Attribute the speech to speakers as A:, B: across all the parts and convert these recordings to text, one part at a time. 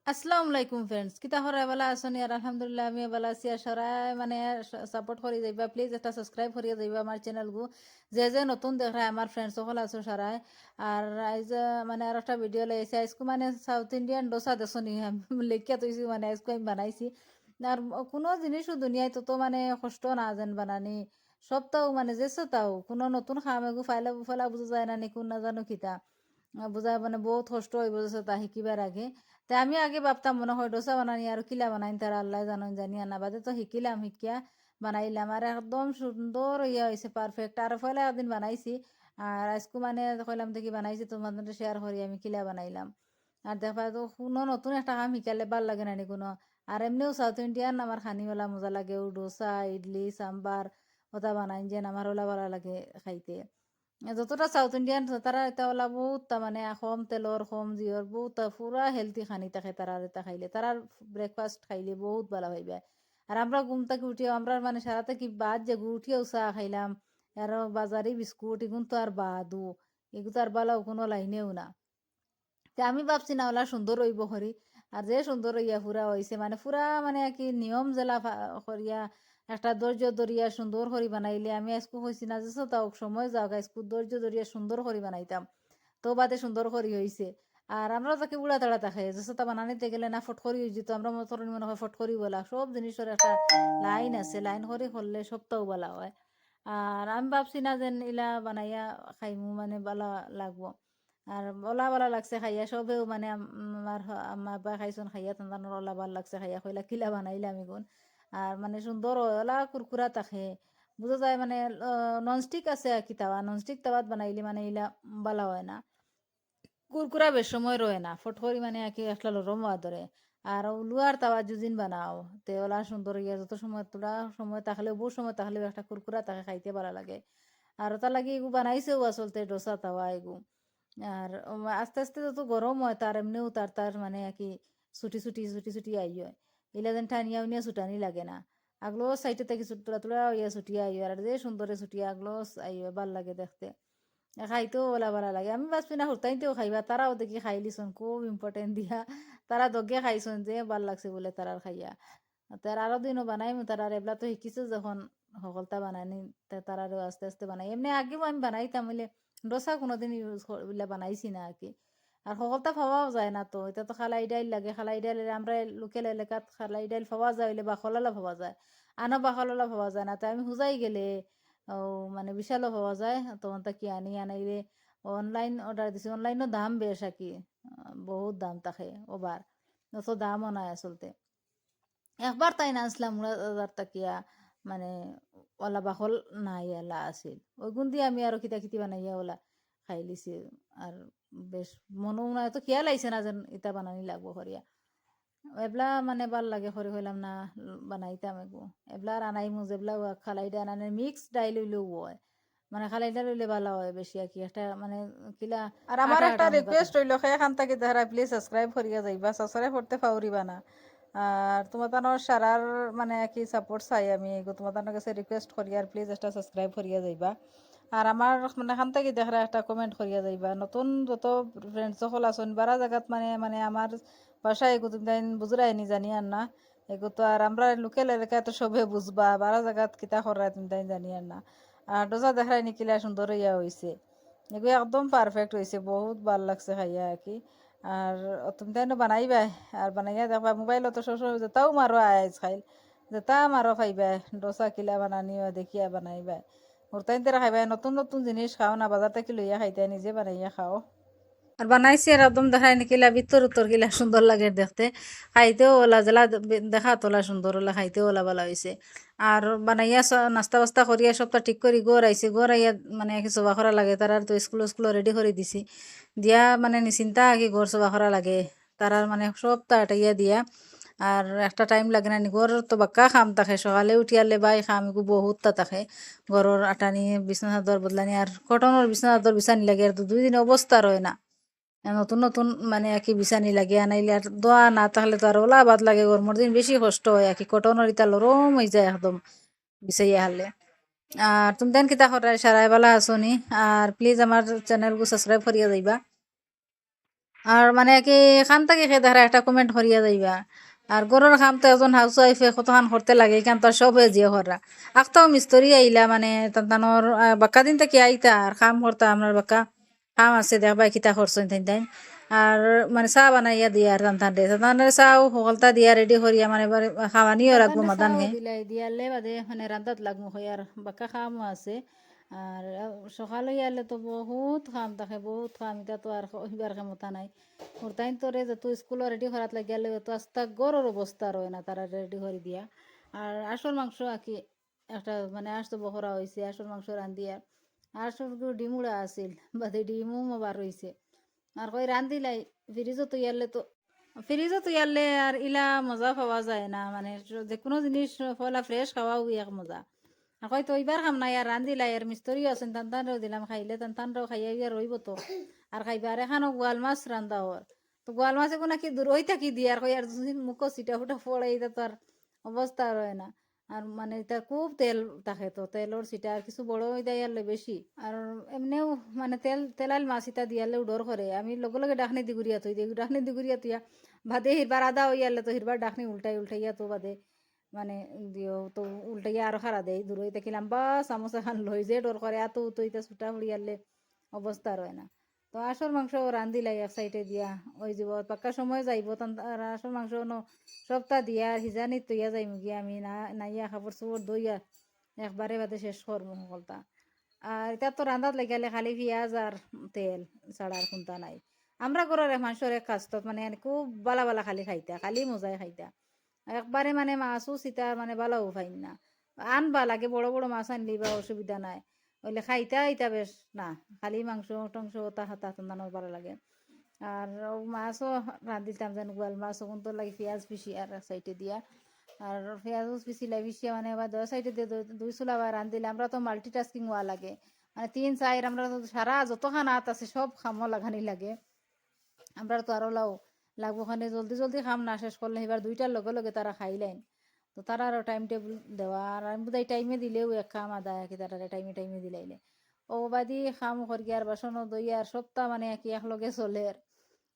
A: আসসালামু আলাইকুম ফ্রেন্ডস কিতা হরা বালা আসনি আর আলহামদুলিল্লাহ আমি বালা আছি আর সরাই মানে সাপোর্ট করি যাইবা প্লিজ একটা সাবস্ক্রাইব করিয়া যাইবা আমার চ্যানেল গু যে নতুন দেখায় আমার ফ্রেন্ডস সকল আছো সরাই আর আইজ মানে আর একটা ভিডিও লাইছে আজকু মানে সাউথ ইন্ডিয়ান ডোসা দেশনি লেখিয়া তৈছি মানে আজকু আমি বানাইছি আর কোনো জিনিসও দুনিয়ায় তত মানে কষ্ট না যেন বানানি সবটাও মানে যে তাও কোনো নতুন খাম এগু ফাইলা ফাইলা বুঝা যায় না নি কোন না জানো কিতা বুঝা মানে বহুত কষ্ট হয়ে বুঝেছে তা শিকিবার আগে তাই আমি আগে ভাবতাম মনে হয় ডোসা বানানি আর কিলা বানাইন তারা আল্লাহ জানেন জানি না বাদে তো শিকিলাম শিকিয়া বানাইলাম আর একদম সুন্দর ইয়া হয়েছে পারফেক্ট আর ফলে একদিন বানাইছি আর আজকু মানে কইলাম দেখি বানাইছি তোমাদের শেয়ার করি আমি কিলা বানাইলাম আর দেখবা তো কোনো নতুন একটা কাম শিকালে ভাল লাগে না নি কোনো আর এমনিও সাউথ ইন্ডিয়ান আমার খানিওয়ালা মজা লাগে ও ডোসা ইডলি সাম্বার ওটা বানাইন যেন আমার ওলা ভালো লাগে খাইতে যতটা সাউথ ইন্ডিয়ান তারা এটা ওলা বহুত মানে কম তেলর কম জিওর বহুত পুরা হেলদি খানি থাকে তারা এটা খাইলে তারার ব্রেকফাস্ট খাইলে বহুত ভালো হইবে আর আমরা ঘুম থেকে উঠিও আমরা মানে সারাতে কি বাদ যে উঠিয়েও চা খাইলাম আর বাজারি বিস্কুট এগুন তো আর বাদু এগুলো তো আর বালাও কোনো লাইনেও না তে আমি ভাবছি না ওলা সুন্দর হইব হরি আর যে সুন্দর হইয়া পুরা হইছে মানে পুরা মানে কি নিয়ম জেলা করিয়া একটা ধৈর্য ধরিয়া সুন্দর করি বানাইলে আমি আজকু কইছি না যে তাও সময় যাওক আজকু ধৈর্য ধরিয়া সুন্দর করি বানাইতাম তো বাদে সুন্দর করি হইছে আর আমরা তাকে উড়া তাড়া থাকে যে তা বানানিতে গেলে না ফটকরি হয়ে যেত আমরা মতো মনে হয় ফটকরি বলা সব জিনিসের একটা লাইন আছে লাইন করে করলে সবটাও বলা হয় আর আমি ভাবছি না যেন ইলা বানাইয়া খাইমু মানে বালা লাগবো আর ওলা বালা লাগছে খাইয়া সবেও মানে আমার আমার বা খাইছন খাইয়া তান্দানোর ওলা ভাল লাগছে খাইয়া কইলা কিলা বানাইলাম এগুন আর মানে সুন্দর ওলা কুরকুরা থাকে বুঝা যায় মানে ননস্টিক আছে আর কি তাওয়া ননস্টিক তাওয়াত বানাইলে মানে ইলা বালা হয় না কুরকুরা বেশ সময় রয়ে না ফটকরি মানে একে একটা নরম হওয়া ধরে আর লুয়ার তাওয়া জুজিন বানাও তে ওলা সুন্দর ইয়া যত সময় তোলা সময় তাহলে বহু সময় তাহলে একটা কুরকুরা তাকে খাইতে ভালো লাগে আর ওটা লাগি এগু বানাইছেও আসলতে ডোসা তাওয়া এগু আর আস্তে আস্তে যত গরম হয় তার এমনিও তার মানে কি ছুটি আই হয় এলা যেন ঠানিয়া উনিয়া ছুটানি লাগে না আগলো সাইডে থেকে তুলা তুলা ইয়া ছুটিয়া আই আর যে সুন্দরে ছুটিয়া আগলো আই ভাল লাগে দেখতে খাইতেও ওলা ভালো লাগে আমি বাঁচবি না হুরতাইতেও খাইবা তারাও দেখি খাইলিছন খুব ইম্পর্টেন্ট দিয়া তারা দগে খাইছন যে ভাল লাগছে বলে তারার খাইয়া তার আরো দিনও বানাইমু তারার এবলা তো শিকিছে যখন সকলতা বানানি তারারও আস্তে আস্তে বানাই এমনি আগেও আমি বানাইতাম বলে ডোসা কোনোদিন ইউজ বলে বানাইছি না আর কি আর সকলতা পাওয়াও যায় না তো এটা তো খালাই ডাইল লাগে খালাই ডাইল আমরা লোকাল এলাকাত খালাই ডাইল পাওয়া যায় হইলে বাখলালা পাওয়া যায় আনো বাখলালা পাওয়া যায় না তাই আমি হুজাই গেলে ও মানে বিশালও পাওয়া যায় তখন তা কি আনাইলে অনলাইন অর্ডার দিছি অনলাইনও দাম বেশ আর কি বহুত দাম থাকে ওবার অত দামও নাই আসলতে একবার তাই না আসলাম মুরাদার তাকিয়া মানে ওলা বাকল নাই এলা আছিল ওইগুন দিয়ে আমি আরো কিতা কিতি বানাইয়া ওলা খাই লিছি আর বেশ মনও না তো খেয়াল আইছে না যেন ইটা বানানি লাগবো করিয়া এবলা মানে ভাল লাগে করে হইলাম না বানাইতাম এগু এবলা রানাইমু যেবলা খালাই ডাল আনে মিক্স ডাইল হইলেও হয় মানে খালাই ডাল হইলে ভালো হয় বেশি আর কি একটা মানে কিলা
B: আর আমার
A: আটা
B: একটা
A: আটা মুখা
B: রিকোয়েস্ট
A: থাকে
B: হইল এখান থেকে যারা প্লিজ সাবস্ক্রাইব করিয়া যাইবা সাবস্ক্রাইব করতে পাউরিবা না আর তোমার সারার মানে কি সাপোর্ট চাই আমি তোমার কাছে রিকোয়েস্ট করি আর প্লিজ একটা সাবস্ক্রাইব করিয়া যাইবা আর আমার মানে এখান থেকে দেখরা একটা কমেন্ট করিয়া যাইবা নতুন যত ফ্রেন্ডস সকল আসুন বারা জায়গাত মানে মানে আমার বাসায় এগু তুমি বুঝরাই নি জানি আর না এগু তো আর আমরা লোকাল এলাকায় তো সবে বুঝবা বারা জায়গাত কিতা করাই তুমি জানি আর না আর ডোজা দেখাই নিকিলা সুন্দর ইয়া হইছে এগুলো একদম পারফেক্ট হয়েছে বহুত ভাল লাগছে খাইয়া আর কি আর তুমি তাই বানাইবাই আর বানাইয়া দেখবা মোবাইলত তো সবসময় যেটাও মারো আইজ খাইল যেটা মারো খাইবাই ডোসা কিলা বানানিও দেখিয়া বানাইবাই মোর তাই খাইবাই নতুন নতুন জিনিস খাও না বাজার থেকে লইয়া খাইতে নিজে বানাইয়া খাও
A: আর বানাইছি আর একদম দেখায় নিকিলা ভিতর উত্তর গিলা সুন্দর লাগে দেখতে খাইতেও ওলা জেলা দেখা তোলা সুন্দর ওলা খাইতেও ওলা ভালো হয়েছে আর বানাইয়া নাস্তা বাস্তা করিয়া সবটা ঠিক করি গোর আইছে গোর আইয়া মানে কি সবা করা লাগে তার তো স্কুল রেডি করে দিছি দিয়া মানে নিশ্চিন্তা কি ঘর সবা করা লাগে তারার মানে সবটা আটাইয়া দিয়া আর একটা টাইম লাগে না ঘর তো বাক্কা খাম থাকে সকালে উঠিয়ালে বাই খাম এগু বহুতটা থাকে ঘরের আটানি বিছনা চাদর বদলানি আর কটনের বিছনা চাদর বিছানি লাগে আর 2 দিন অবস্থা রয় না নতুন নতুন মানে কি বিছানি লাগে আনাইলে আর দোয়া না তাহলে তো আর ওলা বাদ লাগে গরমের দিন বেশি কষ্ট হয় আর কি কটনের ইটা লরম হয়ে যায় একদম বিছাইয়া হারলে আর তুমি দেন কিতা করাই সারাই বেলা আসনি আর প্লিজ আমার চ্যানেল গু সাবস্ক্রাইব করিয়া যাইবা আর মানে কি খান থেকে খেয়ে দেখা একটা কমেন্ট করিয়া যাইবা আর গরুর খাম তো একজন হাউস ওয়াইফে কতখান করতে লাগে এখান তো আর সবে জিয়ে করা আখতাও মিস্তরি আইলা মানে তানোর বাক্কা দিন থেকে আইতা আর খাম করতা আপনার বাক্কা খাম আছে দেখবা কিতা করছেন তাই আর মানে চাহ বানাইয়া দিয়া আর তানতানরে তানতানরে চাও সকলতা দিয়া রেডি করিয়া মানে খাওয়ানিও রাখবো মাদান হে দিলাই দিয়ালে বাদে মানে রান্দাত লাগবো হয় আর বাক্কা খামও আছে আর সকালে ইয়ালে তো বহুত খাম থাকে বহুত খাম এটা তো আর হইবার ক্ষমতা নাই ওর তাই তোরে যে তুই স্কুলে রেডি করাত লাগিয়ালে তো আস্তা গরুর অবস্থা রয় না তারা রেডি করে দিয়া আর আসল মাংস আকি একটা মানে আসতো বকরা হয়েছে আসল মাংস রান্ধিয়া আসল ডিমুড়া আছিল বাদে ডিমও বার হয়েছে আর কই রান্ধিলাই ফ্রিজও তো ইয়ারলে তো ফ্রিজও তো ইয়ারলে আর ইলা মজা পাওয়া যায় না মানে যে কোনো জিনিস পয়লা ফ্রেশ খাওয়াও এক মজা আর কই তো এবার খাম না আর রান্ধিলাই আর মিস্তরিও আছেন তান তানরেও দিলাম খাইলে তান তানরাও খাইয়া ইয়া রইব তো আর খাইবার এখানো গোয়াল মাছ রান্ধা হর তো গোয়াল মাছ এখন নাকি দূর হই থাকি দিয়ে আর কই আর মুখো সিটা ফুটা ফোড়ে এটা তো আর অবস্থা রয় না আর মানে এটা খুব তেল থাকে তো তেলর সিটা আর কিছু বড় হয়ে যায় আর বেশি আর এমনিও মানে তেলাল মাছ ইটা দিয়ালেও ডর করে আমি লগে লগে ডাকনি দিগুড়িয়া থই দিই ডাকনি দিগুড়িয়া তুইয়া বাদে হিরবার আদা হইয়ালে তো হিরবার ডাকনি উল্টাইয়া তো বাদে মানে দিও তো উল্টাইয়া আর খারা দেয় দূর হইতে কিলাম বা চামচ এখন লই যে ডর করে এত তো ইটা ছুটা ফুড়িয়ালে অবস্থা রয় না তো আসল মাংস রান্ধিলাই এক সাইডে দিয়া ওই যাব পাক্কা সময় যাইব আর আসল মাংস সপ্তাহ দিয়া সিজানি তৈয়া যাইম গিয়া আমি না নাইয়া খাবার চোর দইয়া একবারে বাদে শেষ করবো সকলটা আর এটা তো রান্ধাত লাগালে খালি পেঁয়াজ আর তেল ছাড়া আর কোনটা নাই আমরা ঘরের মানুষের এক কাজত মানে খুব বালা বালা খালি খাইতা খালি মজাই খাইতা একবারে মানে মাছও চিতা মানে বালাও ফাইন না আনবা লাগে বড় বড় মাছ আনলি বা অসুবিধা নাই ওইলে খাইতা ইতা বেশ না খালি মাংস টংস ওটা হাতা নানোর ভালো লাগে আর মাছও রাঁধিতাম যেন গোয়াল মাছ ওখান তো লাগে পেঁয়াজ পিসি আর সাইডে দিয়া আর পেঁয়াজও পিসিলাই পিসিয়া মানে আবার দশ সাইডে দিয়ে দুই চুলা আবার রাঁধিলে আমরা তো মাল্টি টাস্কিং হওয়া লাগে মানে তিন চার আমরা তো সারা যতখান হাত আছে সব খামো লাগানি লাগে আমরা তো আরো লাগবো খানে জলদি জলদি খাম না শেষ করলে এবার দুইটার লগে লগে তারা খাইলেন তো তারা আরো টাইম টেবিল দেওয়া আর আমি বোধহয় টাইমে দিলেও এক খাম আদা কি তারা টাইমে টাইমে দিলাইলে ও বাদি খাম করিয়ার বাসন দইয়ার সপ্তাহ মানে কি একলগে চলে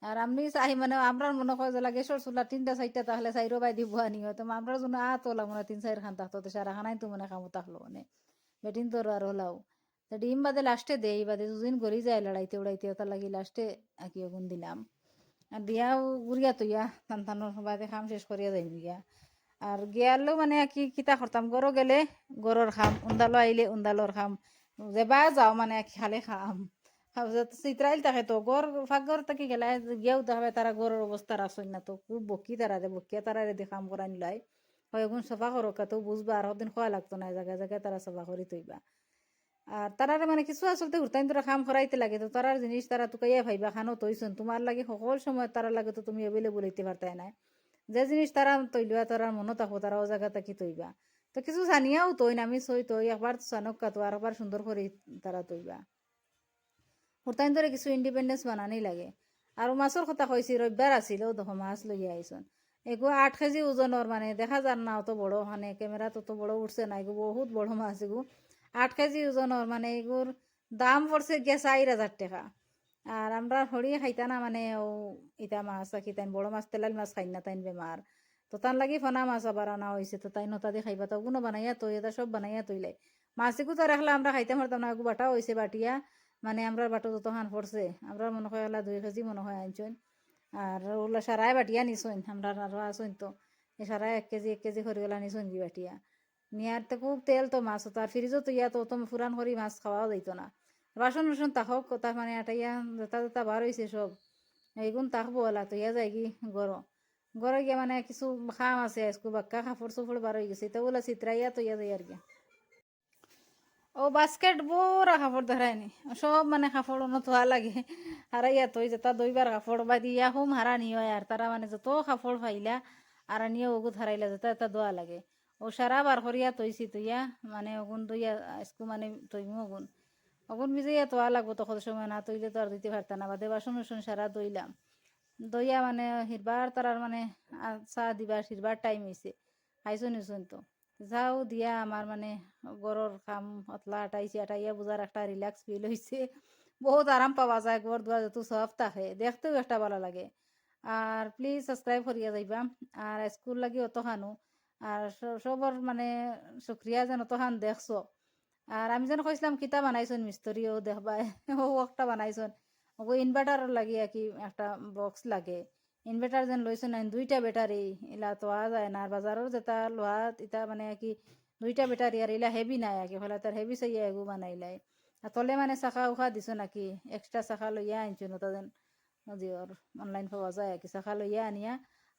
A: আর আমি চাই মানে আমরা মনে হয় যে গেছর চুলা তিনটা চারটা তাহলে চাইরো বাই দিব আনি হয়তো আমরা জন্য তোলা মানে তিন চার খান থাকতো সারা খানাই তো মনে খামো থাকলো মানে বেটিন তোর আর হলাও ডিম বাদে লাস্টে দেই বাদে দুদিন গড়ি যায় লড়াইতে উড়াইতে ওটা লাগি লাস্টে আঁকি গুণ দিলাম আর দিয়াও গুড়িয়া তুইয়া টান বাদে খাম শেষ করিয়া যাই গিয়া আর গিয়ালেও মানে কি কিতা করতাম গরো গেলে গরর খাম উন্দালো আইলে উন্দালোর খাম যেবা যাও মানে খালে খাম চিত্রাইল থাকে তো গড় ফাঁকগর থাকি গেলে গিয়াও দেখাবে তারা গড়ের অবস্থা রাখছেন না তো খুব বকি তারা দে বকিয়া তারা রেদি খাম করা নিলাই হয় এখন সফা করো তো বুঝবা আর দিন খোয়া লাগতো না জায়গায় জায়গায় তারা সফা করি তৈবা আর তারারে মানে কিছু আসলতে হুরতাইন তোরা কাম করাইতে লাগে তো তারার জিনিস তারা তুকাইয়া ভাইবা খানো তৈছুন তোমার লাগে সকল সময় তারা লাগে তো তুমি এভেলেবল হইতে পারতাই না যে জিনিস তারা তৈলবা তারা মনে থাকো তারা ও জায়গা থাকি তৈবা তো কিছু জানিয়াও তৈন আমি সই তৈ একবার চানক্কা তো আর একবার সুন্দর করে তারা তৈবা হুরতাইন ধরে কিছু ইন্ডিপেন্ডেন্স বানানি লাগে আর মাছের কথা কইছি রবিবার আছিল ও দেখো মাছ লইয়া আইসন এগো 8 কেজি ওজনের মানে দেখা যান না অত বড় মানে ক্যামেরা তত বড় উঠছে না এগো বহুত বড় মাছ এগো 8 কেজি ওজনের মানে এগুর দাম পড়ছে গিয়া 4,000 টাকা আর আমরা হরি খাইতা না মানে ও ইটা মাছ কি তাই বড় মাছ তেলাল মাছ খাই না তাইন বেমার তো তার লাগি ফনা মাছ আবার আনা হয়েছে তো তাই নতা দিয়ে খাইবা তো কোনো বানাইয়া তৈ এটা সব বানাইয়া তৈলাই মাছ এগু তো রাখলে আমরা খাইতে পারতাম না এগু বাটা হয়েছে বাটিয়া মানে আমরা বাটো যত হান পড়ছে আমরা মনে হয় ওলা 2 কেজি মনে হয় আনছইন আর ওলা সারাই বাটিয়া নিছইন আমরা আরো আসইন তো এই সারাই 1 কেজি করে ওলা নিছইন কি বাটিয়া নিয়ার তো খুব তেল তো মাছ হতো আর ফ্রিজও তো ইয়া তো অত ফুরান করি মাছ খাওয়াও যাইত না বাসন বাসন তাহক কথা মানে আটাইয়া জোতা জোতা বার হয়েছে সব এইগুন তাকবো ওলা তো ইয়া যায় কি গরো গড়ে গিয়ে মানে কিছু খাম আছে আজকু বাক্কা কাপড় চোপড় বার হয়ে গেছে তো ওলা চিত্রাইয়া তো ইয়া যায় আর কি ও বাস্কেট বড় কাপড় ধরায়নি সব মানে কাপড় ধোয়া লাগে আর ইয়া তো যেটা দইবার কাপড় বা দিয়া হুম হারানি হয় আর তারা মানে যত কাপড় ফাইলা আর নিয়ে ওগুত হারাইলা যেটা এটা দোয়া লাগে ও সারা বার করিয়া তৈছি তুইয়া মানে ওগুন দইয়া আজকু মানে তৈমু ওগুন ওগুন ভিজাইয়া তোয়া লাগবো তখন সময় না তৈলে তো আর দিতে পারতাম না বাদে বাসন বাসন সারা দইলাম দইয়া মানে হিরবার তারার মানে চা দিবার হিরবার টাইম হয়েছে খাইছো নিছুন তো যাও দিয়া আমার মানে গরর কাম অতলা আটাইছি আটাইয়া বুঝার একটা রিল্যাক্স ফিল হয়েছে বহুত আরাম পাওয়া যায় ঘর দুয়ার যত সব থাকে দেখতেও একটা ভালো লাগে। আর প্লিজ সাবস্ক্রাইব করিয়া যাইবা। আর স্কুল লাগি অতখানো আর সবর মানে শুক্রিয়া যেন অতখান দেখছো। আর আমি যেন কইছিলাম কিতা বানাইছুন মিস্ত্রিও দেখবাই ও একটা বানাইছুন ওগো ইনভার্টার লাগি আর কি একটা বক্স লাগে ইনভার্টার যেন লইছুন না দুইটা ব্যাটারি ইলা তো যায় না আর বাজারের যেটা লোহা ইটা মানে কি দুইটা ব্যাটারি আর ইলা হেভি নাই আর কি হলে তার হেভি চাইয়া এগু বানাইলাই আর তলে মানে চাকা উখা দিছো নাকি এক্সট্রা চাকা লইয়া আনছো নতা যেন জিওর অনলাইন পাওয়া যায় আর কি চাকা লইয়া আনিয়া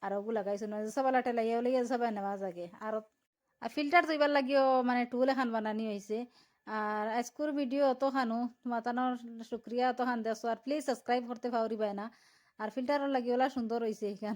A: আর ওগু লাগাইছো না সবাই টেলাইয়া লইয়া সবাই নেওয়া যাগে আর ফিল্টার তৈবার লাগিও মানে টুল এখান বানানি হয়েছে আর আজকের ভিডিও অত খানো মাতানোর শুক্রিয়া অত খান দেছো আর প্লিজ সাবস্ক্রাইব করতে পারিবাই না আর ফিল্টারের লাগি ওলা সুন্দর হয়েছে এখান